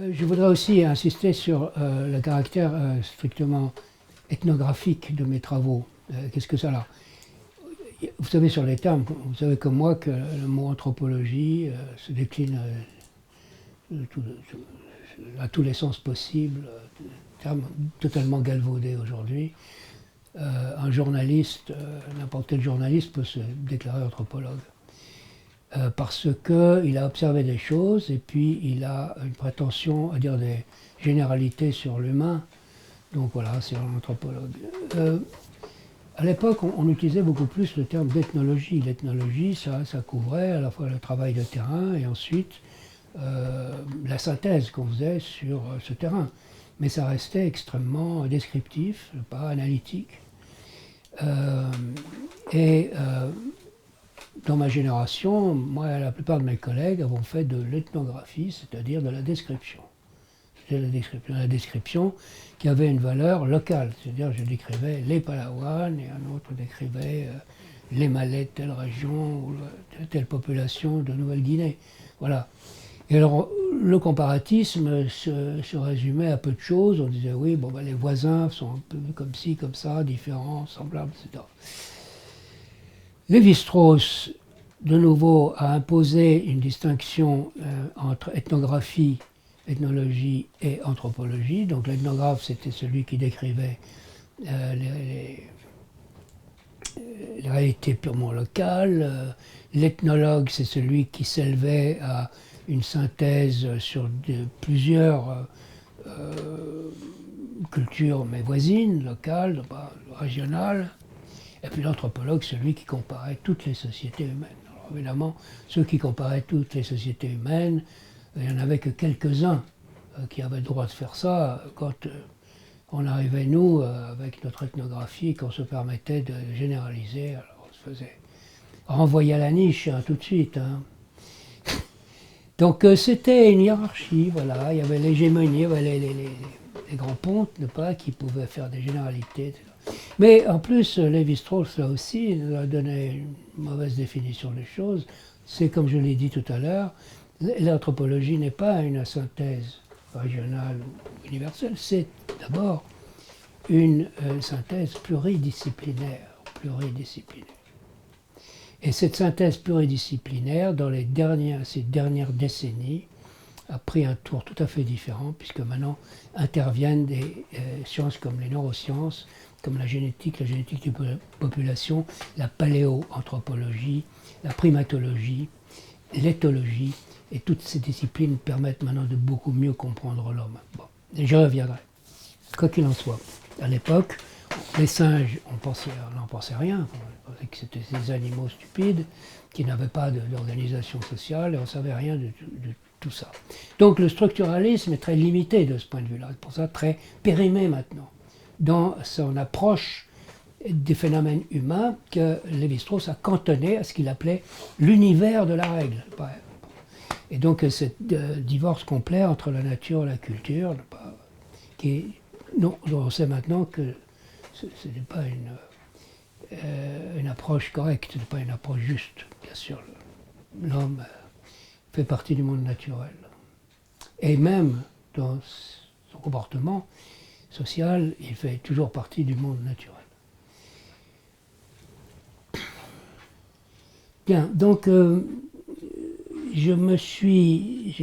Je voudrais aussi insister sur le caractère strictement ethnographique de mes travaux. Qu'est-ce que ça là? Vous savez sur les termes, vous savez comme moi que le mot anthropologie se décline à tous les sens possibles, terme totalement galvaudé aujourd'hui. Un journaliste, n'importe quel journaliste peut se déclarer anthropologue. Parce qu'il a observé des choses et puis il a une prétention à dire des généralités sur l'humain. Donc voilà, c'est un anthropologue. À l'époque, on utilisait beaucoup plus le terme d'ethnologie. L'ethnologie, ça couvrait à la fois le travail de terrain et ensuite la synthèse qu'on faisait sur ce terrain. Mais ça restait extrêmement descriptif, pas analytique. Dans ma génération, moi et la plupart de mes collègues avons fait de l'ethnographie, c'est-à-dire de la description. C'était la description qui avait une valeur locale, c'est-à-dire je décrivais les Palawans et un autre décrivait les Malais de telle région ou telle population de Nouvelle-Guinée. Voilà. Et alors le comparatisme se résumait à peu de choses. On disait oui, bon, ben, les voisins sont un peu comme ci, comme ça, différents, semblables, etc. Lévi-Strauss, de nouveau, a imposé une distinction entre ethnographie, ethnologie et anthropologie. Donc l'ethnographe, c'était celui qui décrivait les réalités purement locales. L'ethnologue, c'est celui qui s'élevait à une synthèse sur plusieurs cultures, mais voisines, locales, régionales. Et puis l'anthropologue, celui qui comparait toutes les sociétés humaines. Alors évidemment, ceux qui comparaient toutes les sociétés humaines, il n'y en avait que quelques-uns qui avaient le droit de faire ça quand on arrivait, nous, avec notre ethnographie, qu'on se permettait de généraliser. Alors on se faisait renvoyer à la niche tout de suite. Hein. Donc c'était une hiérarchie, voilà. Il y avait l'hégémonie, il y avait les grands pontes, qui pouvaient faire des généralités, etc. Mais en plus, Lévi-Strauss, là aussi, nous a donné une mauvaise définition des choses. C'est comme je l'ai dit tout à l'heure, l'anthropologie n'est pas une synthèse régionale ou universelle, c'est d'abord une synthèse pluridisciplinaire. Et cette synthèse pluridisciplinaire, dans ces dernières décennies, a pris un tour tout à fait différent, puisque maintenant interviennent des sciences comme les neurosciences, comme la génétique de population, la paléoanthropologie, la primatologie, l'éthologie, et toutes ces disciplines permettent maintenant de beaucoup mieux comprendre l'homme. Bon, et je reviendrai. Quoi qu'il en soit, à l'époque, les singes, on n'en pensait rien, on pensait que c'était des animaux stupides, qui n'avaient pas d'organisation sociale, et on ne savait rien de tout ça. Donc le structuralisme est très limité de ce point de vue-là, c'est pour ça très périmé maintenant, dans son approche des phénomènes humains que Lévi-Strauss a cantonné à ce qu'il appelait l'univers de la règle. Et donc ce divorce complet entre la nature et la culture, non, on sait maintenant que ce n'est pas une approche correcte, ce n'est pas une approche juste. Bien sûr, l'homme fait partie du monde naturel. Et même dans son comportement social, il fait toujours partie du monde naturel. Bien, donc j'ai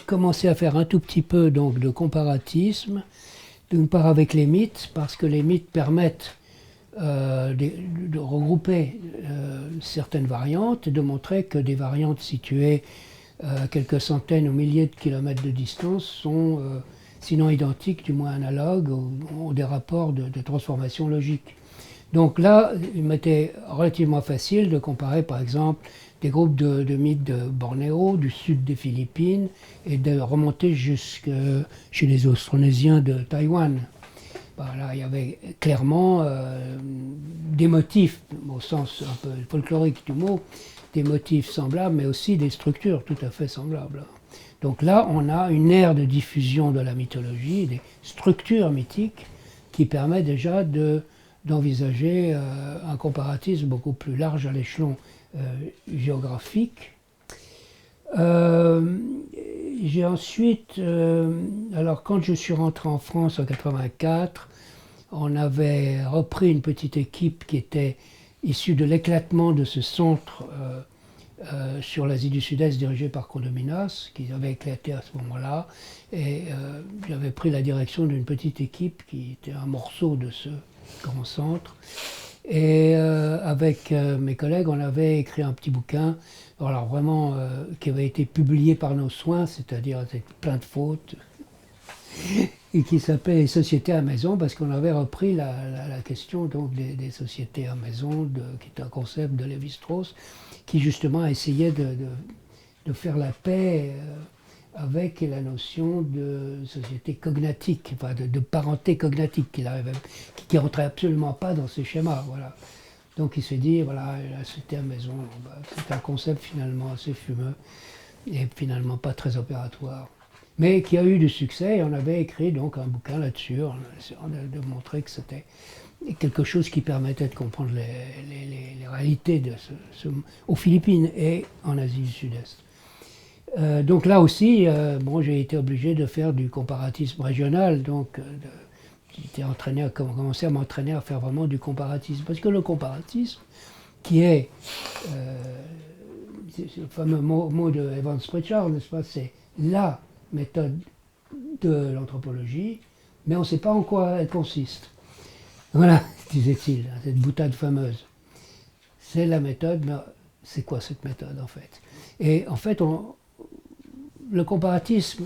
commencé à faire un tout petit peu donc, de comparatisme, d'une part avec les mythes, parce que les mythes permettent de regrouper certaines variantes et de montrer que des variantes situées à quelques centaines ou milliers de kilomètres de distance sont, sinon identiques, du moins analogues, ou ont des rapports de transformation logique. Donc là, il m'était relativement facile de comparer par exemple des groupes de mythes de Bornéo, du sud des Philippines, et de remonter jusque chez les Austronésiens de Taïwan. Voilà, il y avait clairement des motifs, au sens un peu folklorique du mot, des motifs semblables, mais aussi des structures tout à fait semblables. Donc là, on a une ère de diffusion de la mythologie, des structures mythiques, qui permet déjà d'envisager un comparatisme beaucoup plus large à l'échelon géographique. J'ai ensuite, alors quand je suis rentré en France en 84, on avait repris une petite équipe qui était issue de l'éclatement de ce centre sur l'Asie du Sud-Est dirigé par Condominas, qui avait éclaté à ce moment-là. Et j'avais pris la direction d'une petite équipe qui était un morceau de ce grand centre. Et avec mes collègues, on avait écrit un petit bouquin, alors vraiment qui avait été publié par nos soins, c'est-à-dire avec plein de fautes, et qui s'appelait Les sociétés à maison, parce qu'on avait repris la question donc des sociétés à maison, qui est un concept de Lévi-Strauss, qui justement essayait de faire la paix avec la notion de société cognatique, enfin de parenté cognatique, qui ne rentrait absolument pas dans ces schémas. Voilà. Donc il s'est dit, voilà, la société à maison, c'est un concept finalement assez fumeux et finalement pas très opératoire, mais qui a eu du succès, et on avait écrit donc un bouquin là-dessus, on a démontré que c'était quelque chose qui permettait de comprendre les réalités aux Philippines et en Asie du Sud-Est. Donc là aussi, bon, j'ai été obligé de faire du comparatisme régional, donc j'ai commencé à m'entraîner à faire vraiment du comparatisme, parce que le comparatisme, qui est, c'est le fameux mot de Evans Pritchard, n'est-ce pas, c'est la méthode de l'anthropologie, mais on ne sait pas en quoi elle consiste. Voilà, disait-il, cette boutade fameuse. C'est la méthode, mais c'est quoi cette méthode en fait? Et en fait, le comparatisme,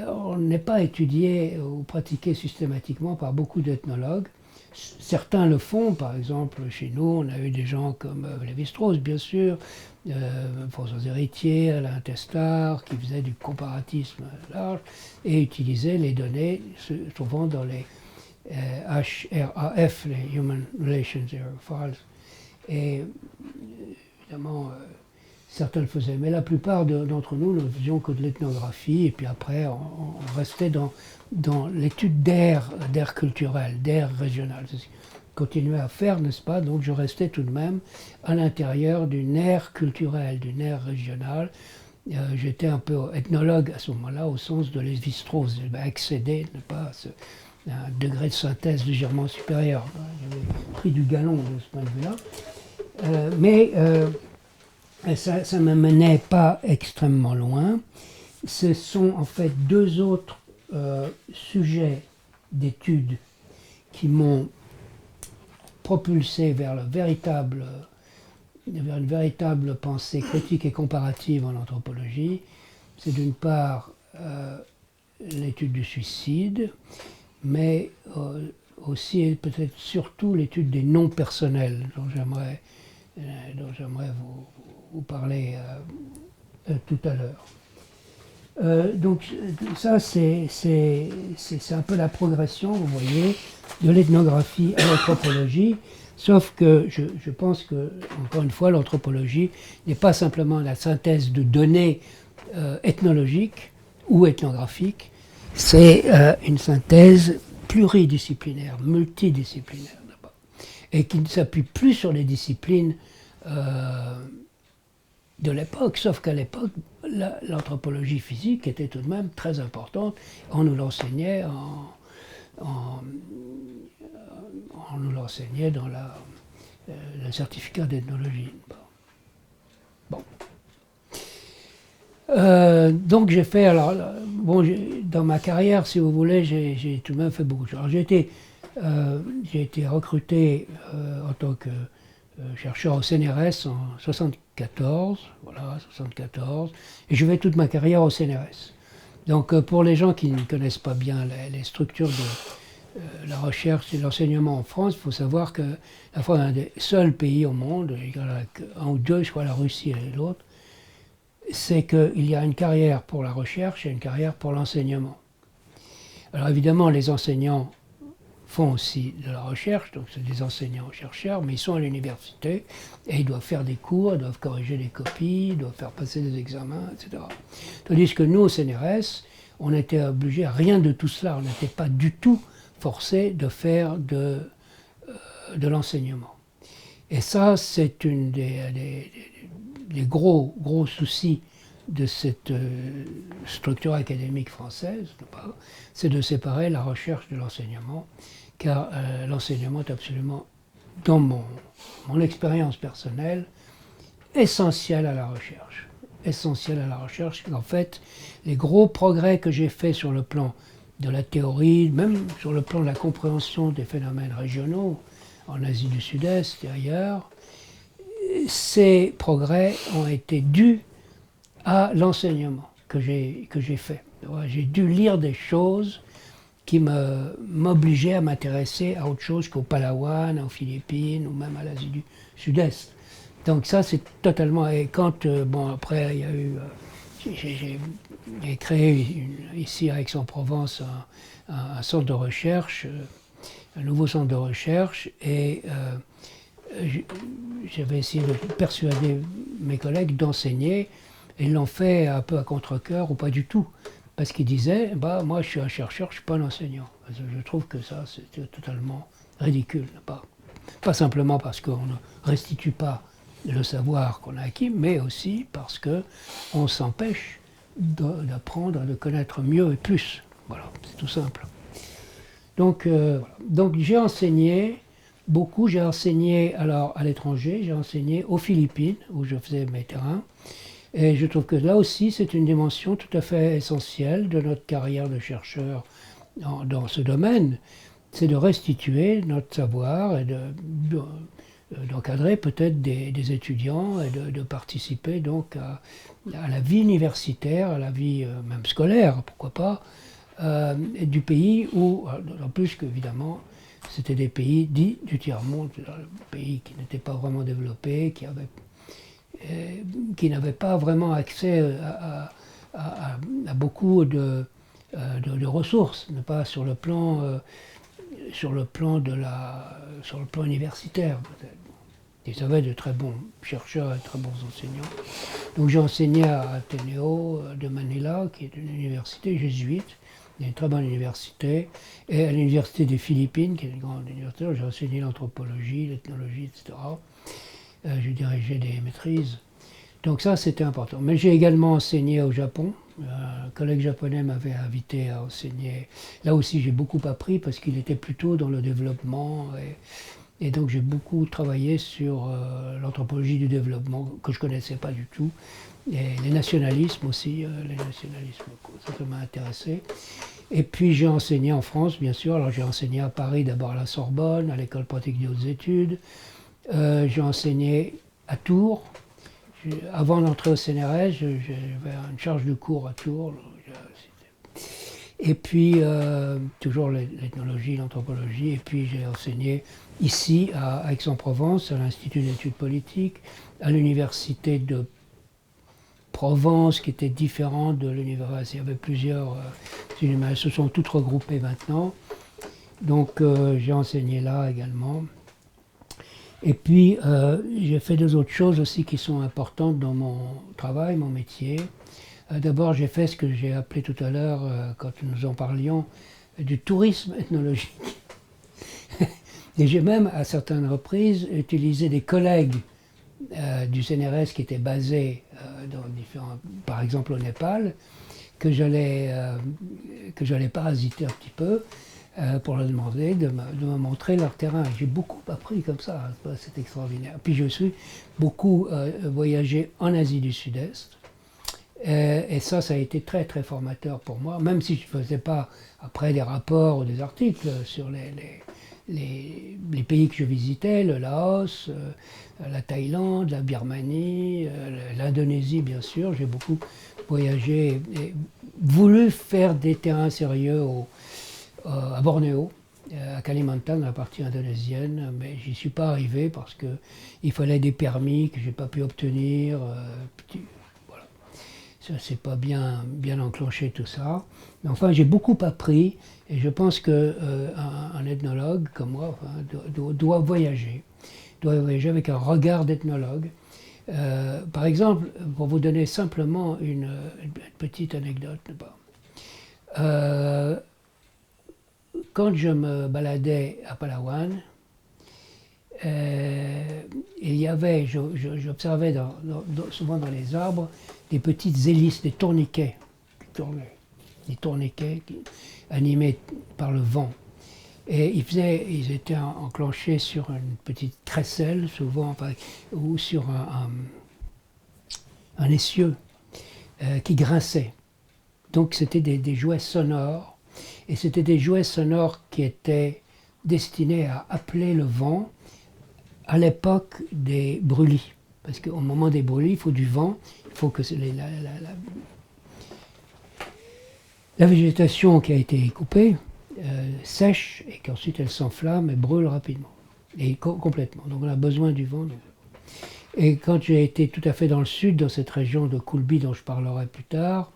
on n'est pas étudié ou pratiqué systématiquement par beaucoup d'ethnologues. Certains le font, par exemple chez nous, on a eu des gens comme Lévi-Strauss, bien sûr, François Héritier, Alain Testard, qui faisaient du comparatisme large et utilisaient les données, souvent dans les HRAF, les Human Relations Files. Et évidemment, certains le faisaient, mais la plupart d'entre nous ne faisions que de l'ethnographie, et puis après on restait dans l'étude d'air culturel, d'air régional. C'est ce que je continuais à faire, n'est-ce pas? Donc je restais tout de même à l'intérieur d'une aire culturelle, d'une aire régionale. J'étais un peu ethnologue à ce moment-là, au sens de Lévi-Strauss. J'avais accédé, n'est pas, à un degré de synthèse légèrement supérieur. J'avais pris du galon de ce point de vue-là. Mais ça ne me menait pas extrêmement loin. Ce sont en fait deux autres sujets d'études qui m'ont propulsé vers une véritable pensée critique et comparative en anthropologie. C'est d'une part l'étude du suicide, mais aussi et peut-être surtout l'étude des noms personnels, dont j'aimerais vous parler tout à l'heure. Donc ça, c'est un peu la progression, vous voyez, de l'ethnographie à l'anthropologie, sauf que je pense que, encore une fois, l'anthropologie n'est pas simplement la synthèse de données ethnologiques ou ethnographiques, c'est une synthèse pluridisciplinaire, multidisciplinaire, et qui ne s'appuie plus sur les disciplines de l'époque, sauf qu'à l'époque, l'anthropologie physique était tout de même très importante. On nous l'enseignait on nous l'enseignait dans le certificat d'ethnologie. Bon. Donc j'ai fait, alors, bon, dans ma carrière, si vous voulez, j'ai tout de même fait beaucoup de choses. Alors, j'ai été recruté en tant que chercheur au CNRS en 1974, voilà, 74, et je vais toute ma carrière au CNRS. Donc pour les gens qui ne connaissent pas bien les structures la recherche et l'enseignement en France, il faut savoir que la France est un des seuls pays au monde, il y en a un ou deux, je crois la Russie et l'autre, c'est qu'il y a une carrière pour la recherche et une carrière pour l'enseignement. Alors évidemment, les enseignants font aussi de la recherche, donc c'est des enseignants-chercheurs, mais ils sont à l'université et ils doivent faire des cours, ils doivent corriger des copies, ils doivent faire passer des examens, etc. Tandis que nous, au CNRS, on était obligés à rien de tout cela, on n'était pas du tout forcés de faire de l'enseignement. Et ça, c'est une des gros soucis de cette structure académique française, c'est de séparer la recherche de l'enseignement, car l'enseignement est absolument, dans mon expérience personnelle, essentiel à la recherche. Essentiel à la recherche. En fait, les gros progrès que j'ai faits sur le plan de la théorie, même sur le plan de la compréhension des phénomènes régionaux, en Asie du Sud-Est et ailleurs, ces progrès ont été dus à l'enseignement que j'ai fait. J'ai dû lire des choses qui m'obligeaient à m'intéresser à autre chose qu'au Palawan, aux Philippines ou même à l'Asie du Sud-Est. Donc ça, c'est totalement... Et quand, bon, après, il y a eu... j'ai créé ici à Aix-en-Provence un centre de recherche, un nouveau centre de recherche, et j'avais essayé de persuader mes collègues d'enseigner, et ils l'ont fait un peu à contre-cœur ou pas du tout, parce qu'ils disaient, bah, moi je suis un chercheur, je ne suis pas un enseignant. Je trouve que ça, c'était totalement ridicule. Pas simplement parce qu'on ne restitue pas le savoir qu'on a acquis, mais aussi parce qu'on s'empêche d'apprendre, de connaître mieux et plus. Voilà, c'est tout simple. Donc, voilà. Donc j'ai enseigné beaucoup, j'ai enseigné alors à l'étranger, j'ai enseigné aux Philippines, où je faisais mes terrains, et je trouve que là aussi c'est une dimension tout à fait essentielle de notre carrière de chercheur dans ce domaine, c'est de restituer notre savoir et d'encadrer peut-être des étudiants et de participer donc à la vie universitaire, à la vie même scolaire, pourquoi pas, du pays où, en plus qu'évidemment, c'était des pays dits du tiers-monde, des pays qui n'étaient pas vraiment développés, qui n'avaient pas vraiment accès à beaucoup de ressources, pas sur le plan universitaire peut-être. Ils avaient de très bons chercheurs et de très bons enseignants. Donc j'ai enseigné à Ateneo de Manila, qui est une université jésuite, une très bonne université, et à l'université des Philippines, qui est une grande université, j'ai enseigné l'anthropologie, l'ethnologie, etc. J'ai dirigé des maîtrises. Donc ça, c'était important. Mais j'ai également enseigné au Japon. Un collègue japonais m'avait invité à enseigner. Là aussi, j'ai beaucoup appris parce qu'il était plutôt dans le développement. Et donc, j'ai beaucoup travaillé sur l'anthropologie du développement, que je ne connaissais pas du tout. Et les nationalismes aussi, ça m'a intéressé. Et puis, j'ai enseigné en France, bien sûr. Alors, j'ai enseigné à Paris, d'abord à la Sorbonne, à l'École pratique des hautes études. J'ai enseigné à Tours. Avant d'entrer au CNRS, j'avais une charge de cours à Tours. Et puis, toujours l'ethnologie, l'anthropologie. Et puis, j'ai enseigné ici, à Aix-en-Provence, à l'Institut d'études politiques, à l'Université de Provence, qui était différente de l'université. Il y avait plusieurs universités, elles se sont toutes regroupées maintenant. Donc, j'ai enseigné là également. Et puis, j'ai fait deux autres choses aussi qui sont importantes dans mon travail, mon métier. D'abord, j'ai fait ce que j'ai appelé tout à l'heure, quand nous en parlions, du tourisme ethnologique. Et j'ai même, à certaines reprises, utilisé des collègues du CNRS qui étaient basés par exemple au Népal, que j'allais parasiter un petit peu, pour leur demander de me montrer leur terrain. J'ai beaucoup appris comme ça, c'est extraordinaire. Puis je suis beaucoup voyagé en Asie du Sud-Est, et ça a été très très formateur pour moi, même si je ne faisais pas après des rapports ou des articles sur les pays que je visitais, le Laos, la Thaïlande, la Birmanie, l'Indonésie bien sûr. J'ai beaucoup voyagé et voulu faire des terrains sérieux à Bornéo, à Kalimantan, dans la partie indonésienne, mais j'y suis pas arrivé parce que il fallait des permis que j'ai pas pu obtenir. Voilà. Ça c'est pas bien enclenché tout ça. Mais enfin, j'ai beaucoup appris et je pense que un ethnologue comme moi doit voyager avec un regard d'ethnologue. Par exemple, pour vous donner simplement une petite anecdote, quand je me baladais à Palawan, il y avait, j'observais souvent dans les arbres des petites hélices, des tourniquets qui tournaient, des tourniquets animés par le vent. Et ils étaient enclenchés sur une petite crécelle, souvent, ou sur un essieu qui grinçait. Donc c'était des jouets sonores, et c'était des jouets sonores qui étaient destinés à appeler le vent à l'époque des brûlis. Parce qu'au moment des brûlis, il faut du vent, il faut que la végétation qui a été coupée sèche et qu'ensuite elle s'enflamme et brûle rapidement, et complètement. Donc on a besoin du vent. Et quand j'ai été tout à fait dans le sud, dans cette région de Kulbi dont je parlerai plus tard,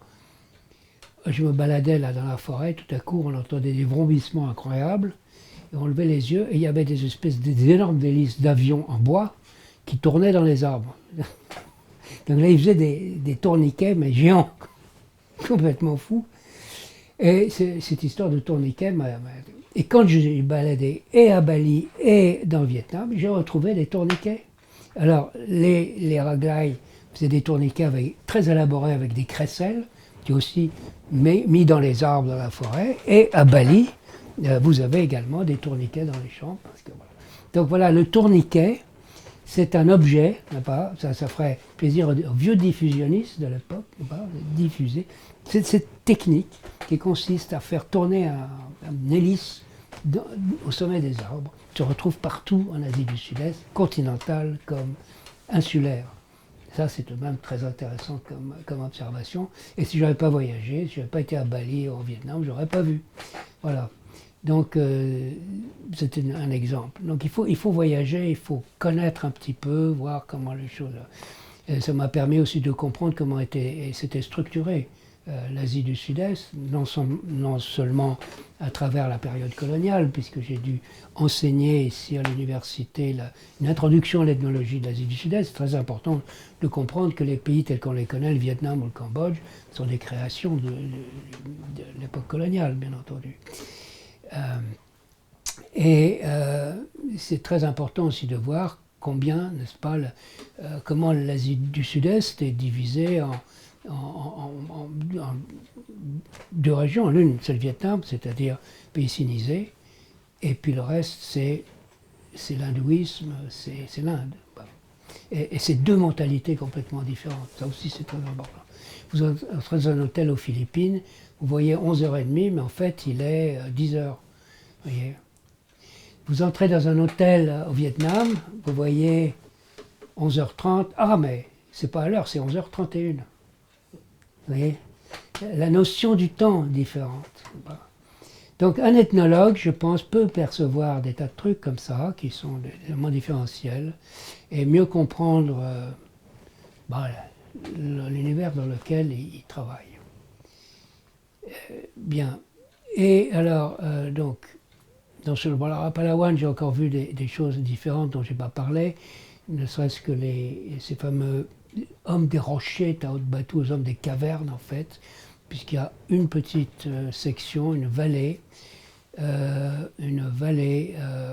je me baladais là dans la forêt, tout à coup on entendait des vrombissements incroyables, et on levait les yeux et il y avait des espèces d'énormes hélices d'avions en bois qui tournaient dans les arbres. Donc là ils faisaient des tourniquets mais géants, complètement fous. Et cette histoire de tourniquet Et quand j'ai baladé et à Bali et dans le Vietnam, j'ai retrouvé des tourniquets. Alors les Raglai faisaient des tourniquets très élaborés avec des crécelles, qui aussi mis dans les arbres dans la forêt. Et à Bali, vous avez également des tourniquets dans les champs. Donc voilà, le tourniquet, c'est un objet, ça ferait plaisir aux vieux diffusionnistes de l'époque, diffuser. C'est cette technique qui consiste à faire tourner un hélice au sommet des arbres. Se retrouve partout en Asie du Sud-Est, continentale comme insulaire. Ça, c'est tout de même très intéressant comme observation. Et si je n'avais pas voyagé, si je n'avais pas été à Bali ou au Vietnam, je n'aurais pas vu. Voilà. Donc, c'était un exemple. Donc, il faut voyager, il faut connaître un petit peu, voir comment les choses... Et ça m'a permis aussi de comprendre comment c'était structuré l'Asie du Sud-Est, non seulement à travers la période coloniale, puisque j'ai dû enseigner ici à l'université une introduction à l'ethnologie de l'Asie du Sud-Est. C'est très important de comprendre que les pays tels qu'on les connaît, le Vietnam ou le Cambodge, sont des créations de l'époque coloniale, bien entendu. C'est très important aussi de voir combien, n'est-ce pas, comment l'Asie du Sud-Est est divisée en deux régions. L'une, c'est le Vietnam, c'est-à-dire pays sinisé, et puis le reste, c'est l'hindouisme, c'est l'Inde. Et c'est deux mentalités complètement différentes. Ça aussi, c'est très important. Vous entrez dans un hôtel aux Philippines, vous voyez 11h30, mais en fait, il est 10h. Voyez. Vous entrez dans un hôtel au Vietnam, vous voyez 11h30, ah mais c'est pas à l'heure, c'est 11h31. Vous voyez, la notion du temps est différente. Donc un ethnologue, je pense, peut percevoir des tas de trucs comme ça, qui sont des éléments différentiels, et mieux comprendre l'univers dans lequel il travaille. Bien. Et alors, donc, à Palawan, j'ai encore vu des choses différentes dont je n'ai pas parlé, ne serait-ce que ces fameux hommes des rochers, Tao de Batu, aux hommes des cavernes, en fait, puisqu'il y a une petite section, une vallée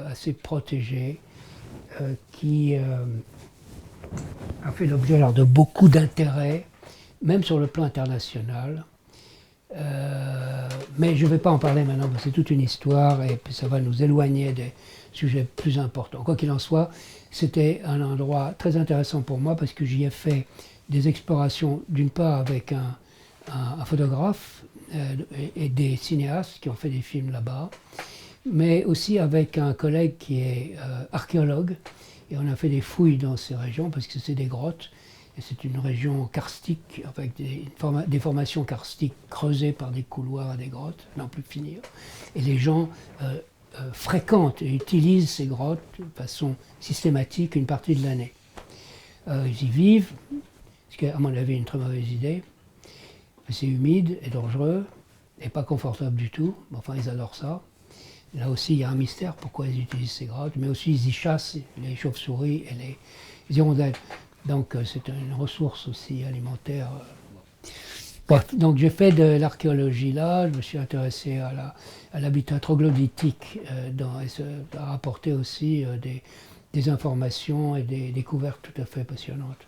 assez protégée, qui a fait l'objet de beaucoup d'intérêt, même sur le plan international. Mais je ne vais pas en parler maintenant, parce que c'est toute une histoire et puis ça va nous éloigner des sujets plus importants. Quoi qu'il en soit, c'était un endroit très intéressant pour moi parce que j'y ai fait des explorations, d'une part avec un photographe et des cinéastes qui ont fait des films là-bas, mais aussi avec un collègue qui est archéologue, et on a fait des fouilles dans ces régions parce que c'est des grottes. C'est une région karstique, avec des formations karstiques creusées par des couloirs à des grottes, n'en plus finir. Et les gens fréquentent et utilisent ces grottes de façon systématique une partie de l'année. Ils y vivent, ce qui est à mon avis une très mauvaise idée. C'est humide et dangereux et pas confortable du tout. Enfin, ils adorent ça. Là aussi, il y a un mystère pourquoi ils utilisent ces grottes, mais aussi ils y chassent les chauves-souris et les hirondelles. Donc c'est une ressource aussi alimentaire. Bref, donc j'ai fait de l'archéologie là, je me suis intéressé à l'habitat troglodytique et ça a rapporté aussi des informations et des découvertes tout à fait passionnantes.